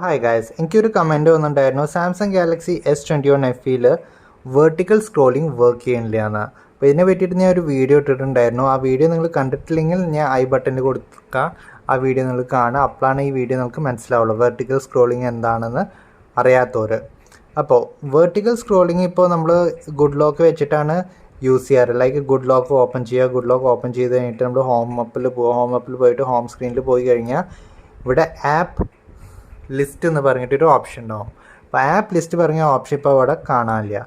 Hi guys, എനിക്കൊരു comment വന്നിട്ടുണ്ടായിരുന്നു Samsung Galaxy S21 FEയിൽ വെർട്ടിക്കൽ സ്ക്രോളിംഗ് വർക്ക് ചെയ്യണില്ല എന്ന്. അപ്പോൾ ഇതിനെ പറ്റിയിട്ട് ഞാൻ ഒരു വീഡിയോ ഇട്ടിട്ടുണ്ടായിരുന്നു. ആ വീഡിയോ നിങ്ങൾ കണ്ടിട്ടില്ലെങ്കിൽ ഞാൻ ഐ ബട്ടണിൽ കൊടുക്കാം. ആ വീഡിയോ നിങ്ങൾ കാണുക. അപ്പോഴാണ് ഈ വീഡിയോ നിങ്ങൾക്ക് മനസ്സിലാവുള്ളൂ വെർട്ടിക്കൽ സ്ക്രോളിംഗ് എന്താണെന്ന് അറിയാത്തവർ. അപ്പോൾ വെർട്ടിക്കൽ സ്ക്രോളിംഗ് ഇപ്പോൾ നമ്മൾ ഗുഡ് ലോക്ക് വെച്ചിട്ടാണ് യൂസ് ചെയ്യാറ്. ലൈക്ക് ഗുഡ് ലോക്ക് ഓപ്പൺ ചെയ്യുക. ഗുഡ് ലോക്ക് ഓപ്പൺ ചെയ്ത് കഴിഞ്ഞിട്ട് നമ്മൾ ഹോം ആപ്പിൽ പോയിട്ട് ഹോം സ്ക്രീനിൽ പോയി കഴിഞ്ഞാൽ ഇവിടെ ആപ്പ് ലിസ്റ്റ് എന്ന് പറഞ്ഞിട്ടൊരു ഓപ്ഷൻ ഉണ്ടാവും. അപ്പോൾ ആപ്പ് ലിസ്റ്റ് പറഞ്ഞ ഓപ്ഷൻ ഇപ്പോൾ അവിടെ കാണാനില്ല.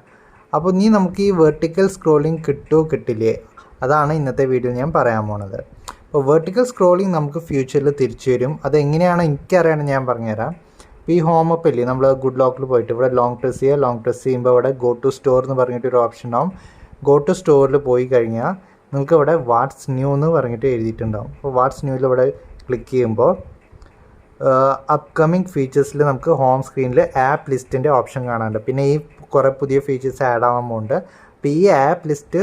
അപ്പോൾ ഇനി നമുക്ക് ഈ വെർട്ടിക്കൽ സ്ക്രോളിംഗ് കിട്ടുമോ കിട്ടില്ലേ, അതാണ് ഇന്നത്തെ വീഡിയോ ഞാൻ പറയാൻ പോണത്. അപ്പോൾ വെർട്ടിക്കൽ സ്ക്രോളിംഗ് നമുക്ക് ഫ്യൂച്ചറിൽ തിരിച്ചു വരും. അതെങ്ങനെയാണ് എനിക്കറിയണം, ഞാൻ പറഞ്ഞുതരാം. ഇപ്പോൾ ഈ ഹോം ആപ്പ് ഇല്ലേ, നമ്മൾ ഗുഡ് ലോക്കിൽ പോയിട്ട് ഇവിടെ ലോങ് പ്രസ് ചെയ്യുക. ലോങ് പ്രസ് ചെയ്യുമ്പോൾ ഇവിടെ ഗോ ടു സ്റ്റോർ എന്ന് പറഞ്ഞിട്ടൊരു ഓപ്ഷൻ ഉണ്ടാവും. ഗോ ടു സ്റ്റോറിൽ പോയി കഴിഞ്ഞാൽ നിങ്ങൾക്ക് ഇവിടെ വാട്ട്സ് ന്യൂ എന്ന് പറഞ്ഞിട്ട് എഴുതിയിട്ടുണ്ടാവും. അപ്പോൾ വാട്ട്സ് ന്യൂവിൽ ഇവിടെ ക്ലിക്ക് ചെയ്യുമ്പോൾ അപ്കമിങ് ഫീച്ചേഴ്സിൽ നമുക്ക് ഹോം സ്ക്രീനിൽ ആപ്പ് ലിസ്റ്റിൻ്റെ ഓപ്ഷൻ കാണാനുണ്ട്. പിന്നെ ഈ കുറേ പുതിയ ഫീച്ചേഴ്സ് ആഡ് ആവാൻ പോകുന്നുണ്ട്. അപ്പോൾ ഈ ആപ്പ് ലിസ്റ്റ്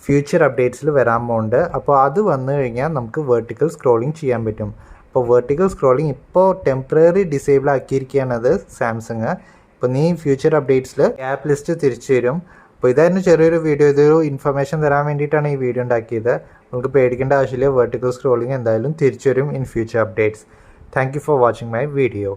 ഫ്യൂച്ചർ അപ്ഡേറ്റ്സിൽ വരാൻ പോകുന്നുണ്ട്. അപ്പോൾ അത് വന്നു കഴിഞ്ഞാൽ നമുക്ക് വെർട്ടിക്കൽ സ്ക്രോളിംഗ് ചെയ്യാൻ പറ്റും. അപ്പോൾ വെർട്ടിക്കൽ സ്ക്രോളിംഗ് ഇപ്പോൾ ടെമ്പററി ഡിസേബിൾ ആക്കിയിരിക്കുകയാണത് സാംസങ്. ഇപ്പോൾ നീ ഫ്യൂച്ചർ അപ്ഡേറ്റ്സിൽ ആപ്പ് ലിസ്റ്റ് തിരിച്ചു തരും. അപ്പോൾ ഇതായിരുന്നു ചെറിയൊരു വീഡിയോ. ഇതൊരു ഇൻഫർമേഷൻ തരാൻ വേണ്ടിയിട്ടാണ് ഈ വീഡിയോ ഉണ്ടാക്കിയത്. നമുക്ക് പേടിക്കേണ്ട ആവശ്യമില്ല. വെർട്ടിക്കൽ സ്ക്രോളിംഗ് എന്തായാലും തിരിച്ചു വരും in future updates. Thank you for watching my video.